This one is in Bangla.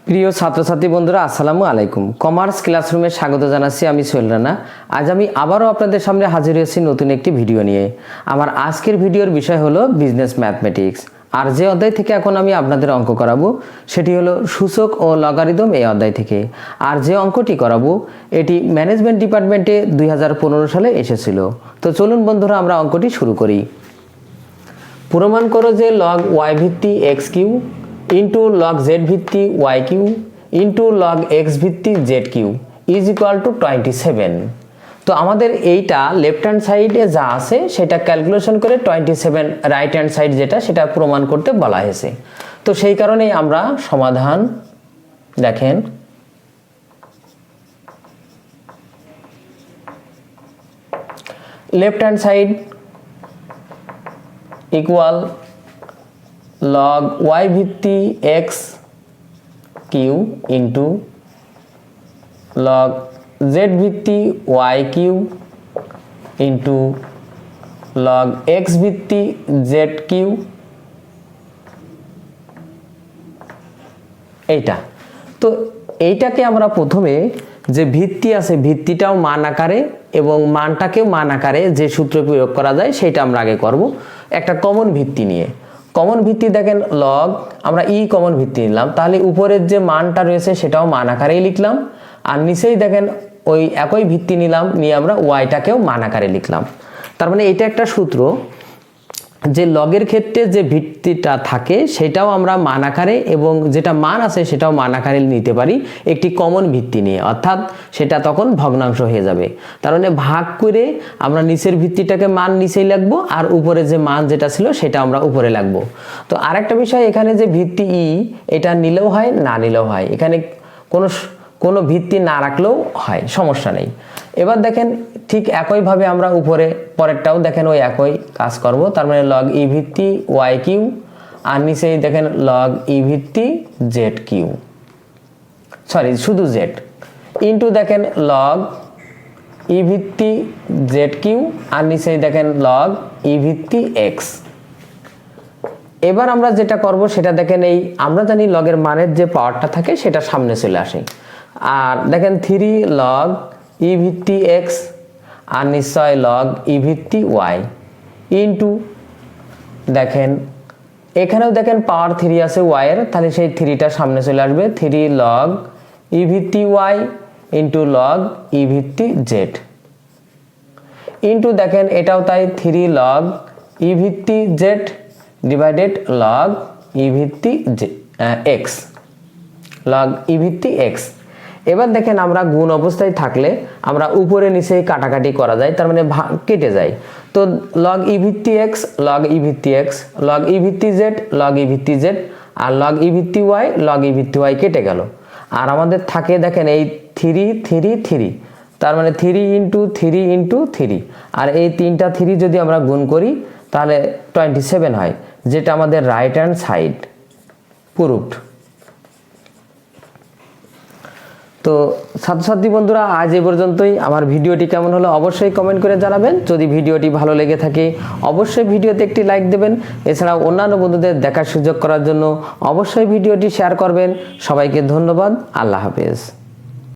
প্রিয় ছাত্রছাত্রী বন্ধুরা আসসালামু আলাইকুম। কমার্স ক্লাসরুমে স্বাগত জানাচ্ছি। আমি সোহেল রানা। আজ আমি আবারও আপনাদের সামনে হাজির হয়েছি নতুন একটি ভিডিও নিয়ে। আমার আজকের ভিডিওর বিষয় হলো বিজনেস ম্যাথমেটিক্স। আর যে অধ্যায় থেকে এখন আমি আপনাদের অঙ্ক করাবো সেটি হলো সূচক ও লগারিদম এই অধ্যায় থেকে। আর যে অঙ্কটি করাবো এটি ম্যানেজমেন্ট ডিপার্টমেন্টে 2015 সালে এসেছিল। তো চলুন বন্ধুরা আমরা অঙ্কটি শুরু করি। প্রমাণ করো যে লগ ওয়াই ভিত্তি x q into log z ভিত্তি y q into log x ভিত্তি z q is equal to 27। তো আমাদের এইটা লেফট হ্যান্ড সাইডে যা আছে সেটা ক্যালকুলেশন করে 27 রাইট হ্যান্ড সাইড যেটা সেটা প্রমাণ করতে বলা হয়েছে। তো সেই কারণেই আমরা সমাধান দেখেন left hand side equal log y ভিত্তি x cube into log z ভিত্তি y cube into log x ভিত্তি z কিউ। এইটা তো এইটাকে আমরা প্রথমে যে ভিত্তি আছে ভিত্তিটাও মান আকারে এবং মানটাকেও মান আকারে যে সূত্র প্রয়োগ করা যায় সেটা আমরা আগে করব একটা কমন ভিত্তি নিয়ে। কমন ভিত্তি দেখেন লগ আমরা কমন ভিত্তি নিলাম, তাহলে উপরের যে মানটা রয়েছে সেটাও মান আকারেই লিখলাম, আর নিচেই দেখেন ওই একই ভিত্তি নিলাম নিয়ে আমরা ওয়াইটাকেও মান আকারে লিখলাম। তার মানে এটা একটা সূত্র যে লগের ক্ষেত্রে যে ভিত্তিটা থাকে সেটাও আমরা মান আকারে এবং যেটা মান আছে সেটাও মান আকারে নিতে পারি একটি কমন ভিত্তি নিয়ে, অর্থাৎ সেটা তখন ভগ্নাংশ হয়ে যাবে। তার মানে ভাগ করে আমরা নিচের ভিত্তিটাকে মান নিচেই লিখবো আর উপরে যে মান যেটা ছিল সেটা আমরা উপরে লিখবো। তো আরেকটা বিষয় এখানে যে ভিত্তি এটা নিলেও হয় না নিলেও হয়, এখানে কোনো ভিত্তি না রাখলেও হয়, সমস্যা নেই। এবার দেখেন ঠিক একইভাবে আমরা উপরে পরেরটাও দেখেন ওই একই কাজ করব। তার মানে লগ ভিত্তি ওয়াই কিউ আর নিচেই দেখেন লগ ভিত্তি জেড কিউ, সরি শুধু জেড ইন্টু দেখেন লগ ভিত্তি জেড কিউ আর নিচেই দেখেন লগ ভিত্তি এক্স। এবার আমরা যেটা করব সেটা দেখেন এই আমরা জানি লগের মানের যে পাওয়ারটা থাকে সেটা সামনে চলে আসে। আর দেখেন 3 লগ ভিত্তি এক্স আর নিশ্চয় লগ ভিত্তি ওয়াই ইন্টু দেখেন এখানেও দেখেন পাওয়ার 3 আছে ওয়াই এর, তাহলে সেই 3টা সামনে চলে আসবে। 3 লগ ভিত্তি ওয়াই ইন্টু লগ ভিত্তি জেড ইন্টু দেখেন এটাও তাই 3 লগ ভিত্তি জেড ডিভাইডেড লগ ভিত্তি এক্স, লগ ভিত্তি এক্স। এবার দেখেন আমরা গুণ অবস্থায় থাকলে আমরা উপরে নিচে কাটাকাটি করা যায়, তার মানে কেটে যায়। তো লগ ভিত্তি এক্স লগ ভিত্তি এক্স লগ ভিত্তি জেড লগ ভিত্তি জেড আর লগ ভিত্তি ওয়াই লগ ভিত্তি ওয়াই কেটে গেল। আর আমাদের থাকে দেখেন এই 3 3 3, তার মানে 3 ইন্টু 3 ইন্টু 3, আর এই 3টা 3 যদি আমরা গুণ করি তাহলে 27 হয়, যেটা আমাদের রাইট হ্যান্ড সাইড প্রুফড। তো ছাত্রছাত্রী বন্ধুরা আজ এ পর্যন্তই। আমার ভিডিওটি কেমন হলো অবশ্যই কমেন্ট করে জানাবেন। যদি ভিডিওটি ভালো লেগে থাকে অবশ্যই ভিডিওতে একটি লাইক দেবেন। এছাড়াও অন্যান্য বন্ধুদের দেখার সুযোগ করার জন্য অবশ্যই ভিডিওটি শেয়ার করবেন। সবাইকে ধন্যবাদ। আল্লাহ হাফেজ।